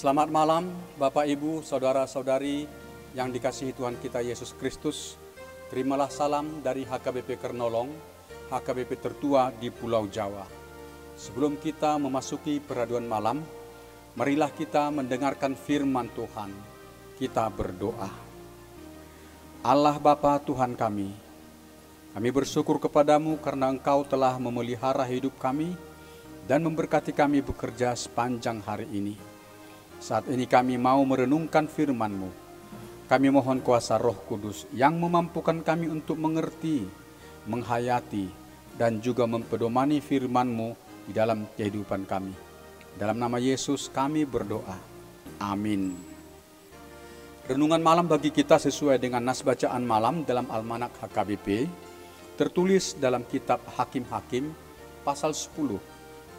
Selamat malam Bapak Ibu, Saudara-saudari yang dikasihi Tuhan kita Yesus Kristus. Terimalah salam dari HKBP Kernolong, HKBP tertua di Pulau Jawa. Sebelum kita memasuki peraduan malam, marilah kita mendengarkan firman Tuhan. Kita berdoa. Allah Bapa Tuhan kami bersyukur kepadamu karena Engkau telah memelihara hidup kami dan memberkati kami bekerja sepanjang hari ini. Saat ini kami mau merenungkan firman-Mu. Kami mohon kuasa Roh Kudus yang memampukan kami untuk mengerti, menghayati, dan juga mempedomani firman-Mu di dalam kehidupan kami. Dalam nama Yesus kami berdoa. Amin. Renungan malam bagi kita sesuai dengan nas bacaan malam dalam Almanak HKBP, tertulis dalam kitab Hakim-Hakim pasal 10,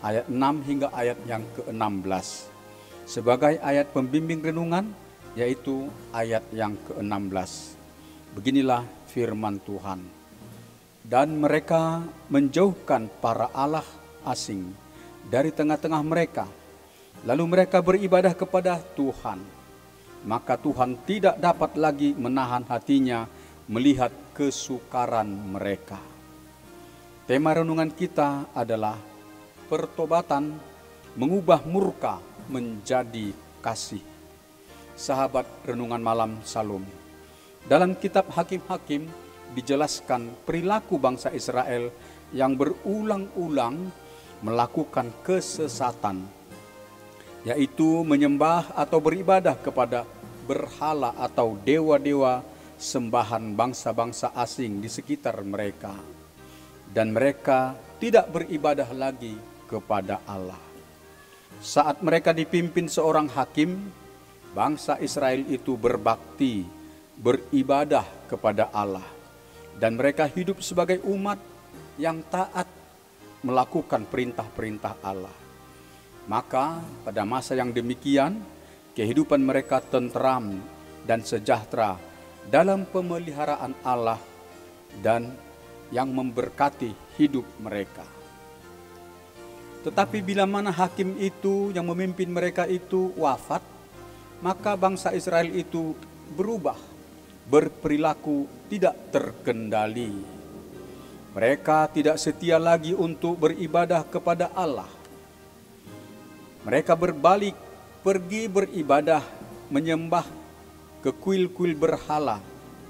ayat 6 hingga ayat yang ke-16. Sebagai ayat pembimbing renungan, yaitu ayat yang ke-16. Beginilah firman Tuhan. Dan mereka menjauhkan para allah asing dari tengah-tengah mereka. Lalu mereka beribadah kepada Tuhan. Maka Tuhan tidak dapat lagi menahan hatinya melihat kesukaran mereka. Tema renungan kita adalah pertobatan mengubah murka menjadi kasih. Sahabat renungan malam Salum. Dalam kitab Hakim-Hakim dijelaskan perilaku bangsa Israel yang berulang-ulang melakukan kesesatan, yaitu menyembah atau beribadah kepada berhala atau dewa-dewa sembahan bangsa-bangsa asing di sekitar mereka. Dan mereka tidak beribadah lagi kepada Allah. Saat mereka dipimpin seorang hakim, bangsa Israel itu berbakti, beribadah kepada Allah. Dan mereka hidup sebagai umat yang taat melakukan perintah-perintah Allah. Maka pada masa yang demikian, kehidupan mereka tentram dan sejahtera dalam pemeliharaan Allah dan yang memberkati hidup mereka. Tetapi bila mana hakim itu yang memimpin mereka itu wafat, maka bangsa Israel itu berubah, berperilaku tidak terkendali. Mereka tidak setia lagi untuk beribadah kepada Allah. Mereka berbalik, pergi beribadah, menyembah ke kuil-kuil berhala,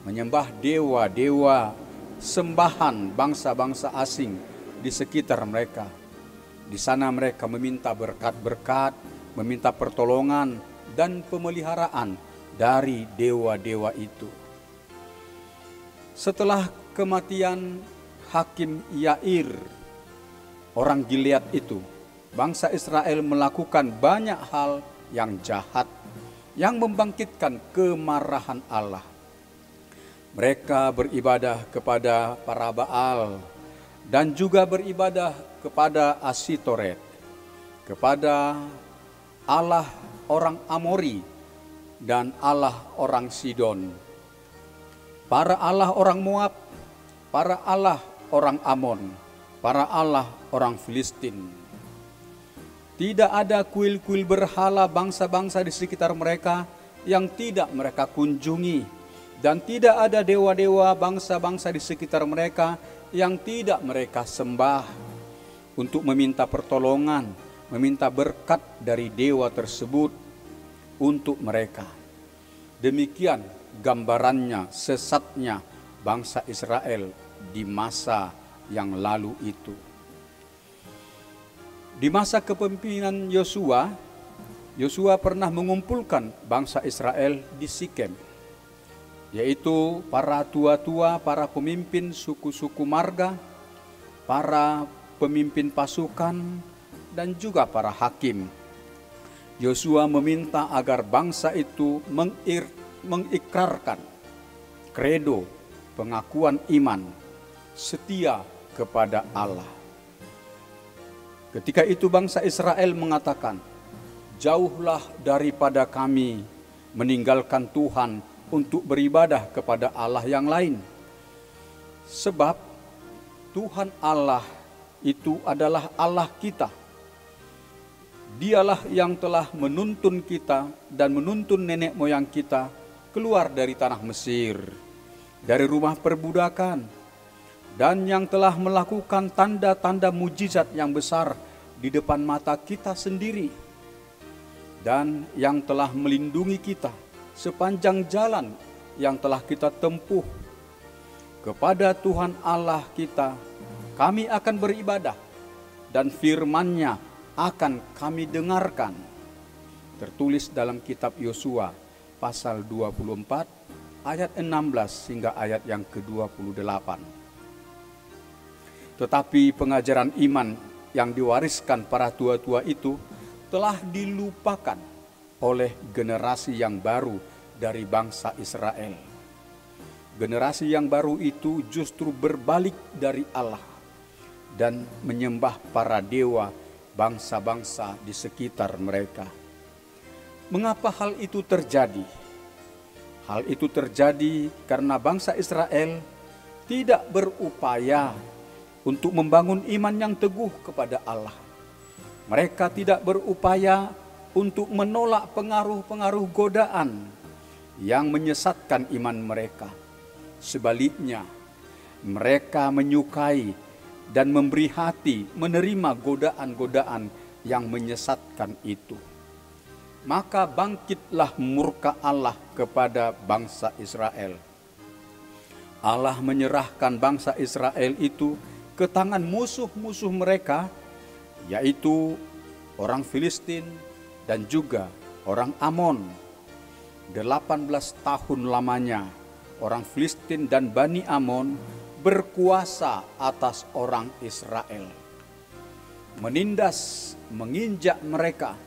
menyembah dewa-dewa, sembahan bangsa-bangsa asing di sekitar mereka. Di sana mereka meminta berkat-berkat, meminta pertolongan dan pemeliharaan dari dewa-dewa itu. Setelah kematian Hakim Yair, orang Gilead itu, bangsa Israel melakukan banyak hal yang jahat, yang membangkitkan kemarahan Allah. Mereka beribadah kepada para Baal dan juga beribadah kepada Asitoret, kepada Allah orang Amori dan Allah orang Sidon, para Allah orang Moab, para Allah orang Amon, para Allah orang Filistin. Tidak ada kuil-kuil berhala bangsa-bangsa di sekitar mereka yang tidak mereka kunjungi, dan tidak ada dewa-dewa bangsa-bangsa di sekitar mereka yang tidak mereka sembah untuk meminta pertolongan, meminta berkat dari dewa tersebut untuk mereka. Demikian gambarannya sesatnya bangsa Israel di masa yang lalu itu. Di masa kepemimpinan Yosua, Yosua pernah mengumpulkan bangsa Israel di Sikem, yaitu para tua-tua, para pemimpin suku-suku marga, para pemimpin pasukan, dan juga para hakim. Yosua meminta agar bangsa itu mengikrarkan kredo pengakuan iman setia kepada Allah. Ketika itu bangsa Israel mengatakan, "Jauhlah daripada kami meninggalkan Tuhan untuk beribadah kepada Allah yang lain. Sebab Tuhan Allah itu adalah Allah kita. Dialah yang telah menuntun kita dan menuntun nenek moyang kita keluar dari tanah Mesir, dari rumah perbudakan, dan yang telah melakukan tanda-tanda mujizat yang besar di depan mata kita sendiri, dan yang telah melindungi kita sepanjang jalan yang telah kita tempuh. Kepada Tuhan Allah kita, kami akan beribadah, dan firman-Nya akan kami dengarkan. Tertulis dalam kitab Yosua pasal 24 ayat 16 hingga ayat yang ke-28. Tetapi pengajaran iman yang diwariskan para tua-tua itu telah dilupakan oleh generasi yang baru dari bangsa Israel. Generasi yang baru itu justru berbalik dari Allah dan menyembah para dewa bangsa-bangsa di sekitar mereka. Mengapa hal itu terjadi? Hal itu terjadi karena bangsa Israel tidak berupaya untuk membangun iman yang teguh kepada Allah. Mereka tidak berupaya untuk menolak pengaruh-pengaruh godaan yang menyesatkan iman mereka. Sebaliknya, mereka menyukai dan memberi hati menerima godaan-godaan yang menyesatkan itu. Maka bangkitlah murka Allah kepada bangsa Israel. Allah menyerahkan bangsa Israel itu ke tangan musuh-musuh mereka, yaitu orang Filistin dan juga orang Amon. 18 tahun lamanya orang Filistin dan Bani Amon berkuasa atas orang Israel, menindas, menginjak mereka,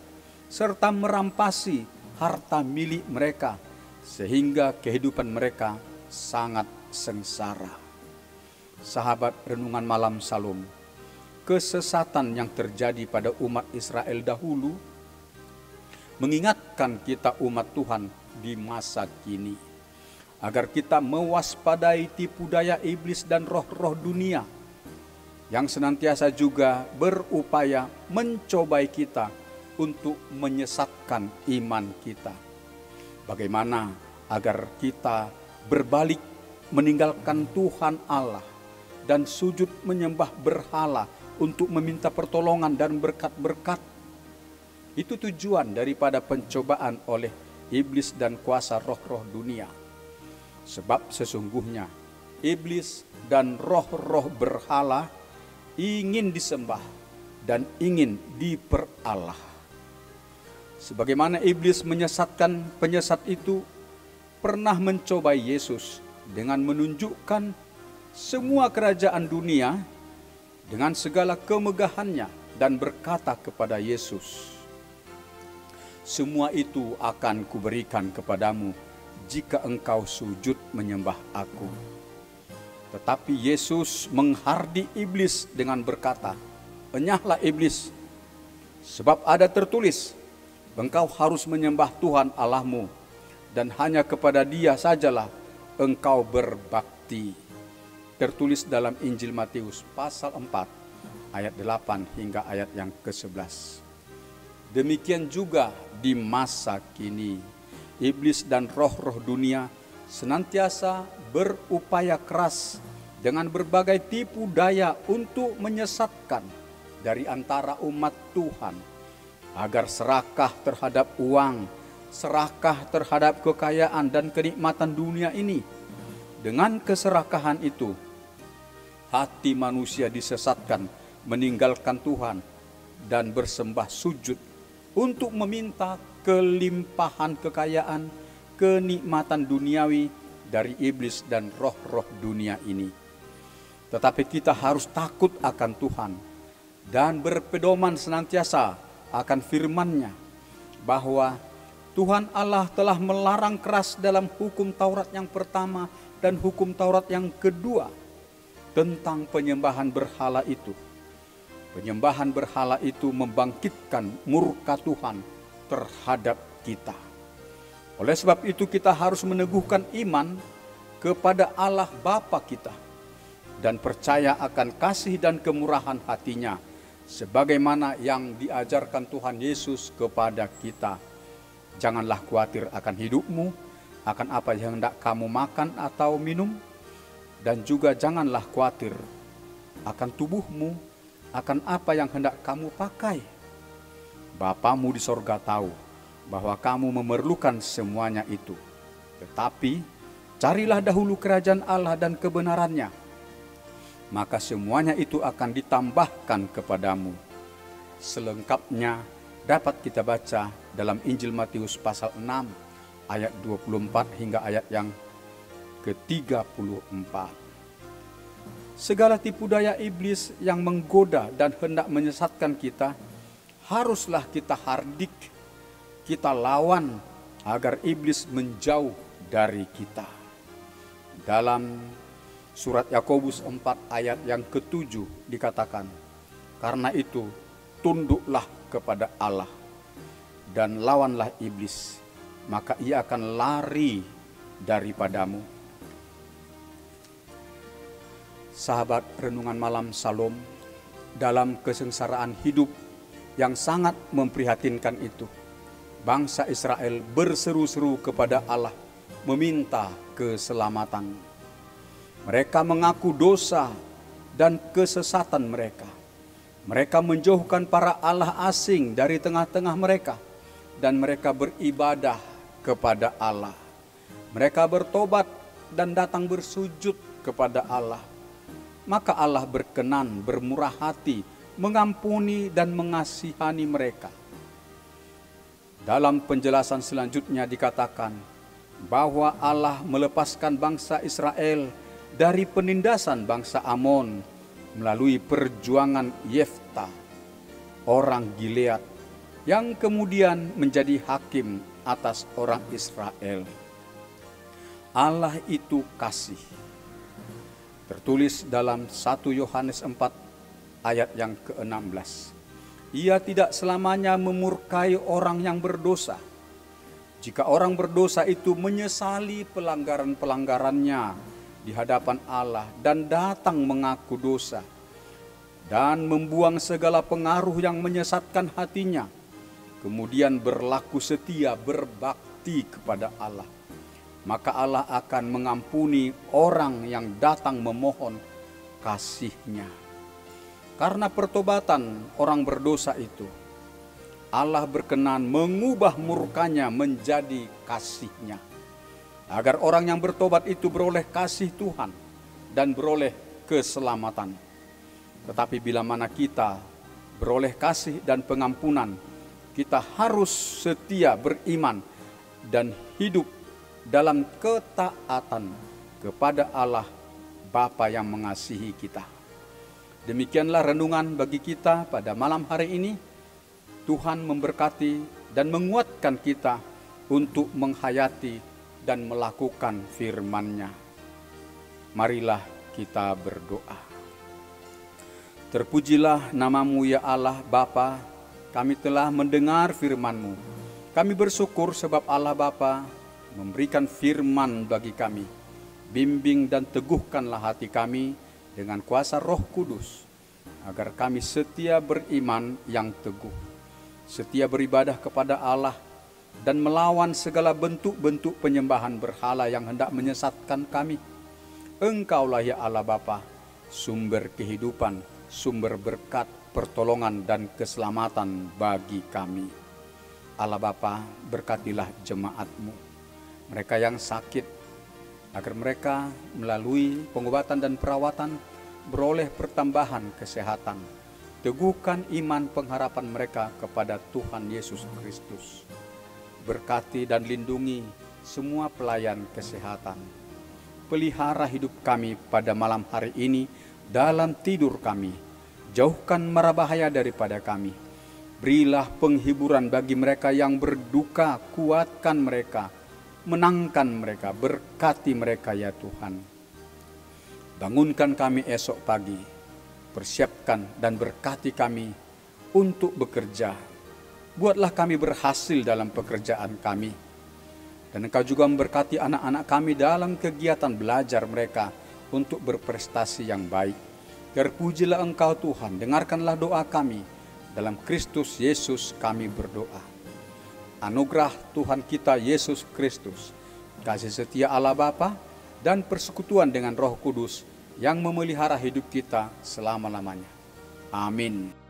serta merampasi harta milik mereka, sehingga kehidupan mereka sangat sengsara. Sahabat Renungan Malam Salum, kesesatan yang terjadi pada umat Israel dahulu mengingatkan kita umat Tuhan di masa kini, agar kita mewaspadai tipu daya iblis dan roh-roh dunia yang senantiasa juga berupaya mencobai kita untuk menyesatkan iman kita. Bagaimana agar kita berbalik meninggalkan Tuhan Allah dan sujud menyembah berhala untuk meminta pertolongan dan berkat-berkat. Itu tujuan daripada pencobaan oleh iblis dan kuasa roh-roh dunia. Sebab sesungguhnya iblis dan roh-roh berhala ingin disembah dan ingin diperalah. Sebagaimana iblis menyesatkan penyesat itu pernah mencobai Yesus dengan menunjukkan semua kerajaan dunia dengan segala kemegahannya dan berkata kepada Yesus, "Semua itu akan kuberikan kepadamu jika engkau sujud menyembah aku." Tetapi Yesus menghardi iblis dengan berkata, "Enyahlah iblis, sebab ada tertulis, engkau harus menyembah Tuhan Allahmu, dan hanya kepada Dia sajalah engkau berbakti." Tertulis dalam Injil Matius pasal 4 ayat 8 hingga ayat yang ke-11. Demikian juga di masa kini, iblis dan roh-roh dunia senantiasa berupaya keras dengan berbagai tipu daya untuk menyesatkan dari antara umat Tuhan, agar serakah terhadap uang, serakah terhadap kekayaan dan kenikmatan dunia ini. Dengan keserakahan itu, hati manusia disesatkan meninggalkan Tuhan dan bersembah sujud untuk meminta kelimpahan kekayaan, kenikmatan duniawi dari iblis dan roh-roh dunia ini. Tetapi kita harus takut akan Tuhan dan berpedoman senantiasa akan firman-Nya, bahwa Tuhan Allah telah melarang keras dalam hukum Taurat yang pertama dan hukum Taurat yang kedua tentang penyembahan berhala itu. Penyembahan berhala itu membangkitkan murka Tuhan terhadap kita. Oleh sebab itu kita harus meneguhkan iman kepada Allah Bapa kita dan percaya akan kasih dan kemurahan hati-Nya, sebagaimana yang diajarkan Tuhan Yesus kepada kita. Janganlah khawatir akan hidupmu, akan apa yang hendak kamu makan atau minum, dan juga janganlah khawatir akan tubuhmu, akan apa yang hendak kamu pakai. Bapamu di sorga tahu bahwa kamu memerlukan semuanya itu. Tetapi carilah dahulu kerajaan Allah dan kebenarannya, maka semuanya itu akan ditambahkan kepadamu. Selengkapnya dapat kita baca dalam Injil Matius pasal 6 ayat 24 hingga ayat yang ke-34. Segala tipu daya iblis yang menggoda dan hendak menyesatkan kita, haruslah kita hardik, kita lawan agar iblis menjauh dari kita. Dalam surat Yakobus 4 ayat yang ke-7 dikatakan, karena itu tunduklah kepada Allah dan lawanlah iblis, maka ia akan lari daripadamu. Sahabat renungan malam Salom, dalam kesengsaraan hidup yang sangat memprihatinkan itu, bangsa Israel berseru-seru kepada Allah meminta keselamatan. Mereka mengaku dosa dan kesesatan mereka. Mereka menjauhkan para allah asing dari tengah-tengah mereka, dan mereka beribadah kepada Allah. Mereka bertobat dan datang bersujud kepada Allah. Maka Allah berkenan, bermurah hati, mengampuni dan mengasihani mereka. Dalam penjelasan selanjutnya dikatakan bahwa Allah melepaskan bangsa Israel dari penindasan bangsa Amon melalui perjuangan Yefta, orang Gilead, yang kemudian menjadi hakim atas orang Israel. Allah itu kasih. Tertulis dalam 1 Yohanes 4 ayat yang ke-16. Ia tidak selamanya memurkai orang yang berdosa. Jika orang berdosa itu menyesali pelanggaran-pelanggarannya di hadapan Allah dan datang mengaku dosa dan membuang segala pengaruh yang menyesatkan hatinya, kemudian berlaku setia, berbakti kepada Allah, maka Allah akan mengampuni orang yang datang memohon kasih-Nya. Karena pertobatan orang berdosa itu, Allah berkenan mengubah murkanya menjadi kasih-Nya, agar orang yang bertobat itu beroleh kasih Tuhan dan beroleh keselamatan. Tetapi bila mana kita beroleh kasih dan pengampunan, kita harus setia beriman dan hidup dalam ketaatan kepada Allah Bapa yang mengasihi kita. Demikianlah renungan bagi kita pada malam hari ini. Tuhan memberkati dan menguatkan kita untuk menghayati dan melakukan firman-Nya. Marilah kita berdoa. Terpujilah nama-Mu ya Allah Bapa, kami telah mendengar firman-Mu. Kami bersyukur sebab Allah Bapa memberikan firman bagi kami. Bimbing dan teguhkanlah hati kami dengan kuasa Roh Kudus, agar kami setia beriman yang teguh, setia beribadah kepada Allah, dan melawan segala bentuk-bentuk penyembahan berhala yang hendak menyesatkan kami. Engkaulah ya Allah Bapa, sumber kehidupan, sumber berkat, pertolongan dan keselamatan bagi kami. Allah Bapa, berkatilah jemaat-Mu, mereka yang sakit, agar mereka melalui pengobatan dan perawatan beroleh pertambahan kesehatan. Teguhkan iman pengharapan mereka kepada Tuhan Yesus Kristus. Berkati dan lindungi semua pelayan kesehatan. Pelihara hidup kami pada malam hari ini dalam tidur kami. Jauhkan mara bahaya daripada kami. Berilah penghiburan bagi mereka yang berduka, kuatkan mereka, menangkan mereka, berkati mereka ya Tuhan. Bangunkan kami esok pagi, persiapkan dan berkati kami untuk bekerja. Buatlah kami berhasil dalam pekerjaan kami. Dan Engkau juga memberkati anak-anak kami dalam kegiatan belajar mereka untuk berprestasi yang baik. Terpujilah Engkau Tuhan, dengarkanlah doa kami. Dalam Kristus Yesus kami berdoa. Anugerah Tuhan kita Yesus Kristus, kasih setia Allah Bapa, dan persekutuan dengan Roh Kudus yang memelihara hidup kita selama-lamanya. Amin.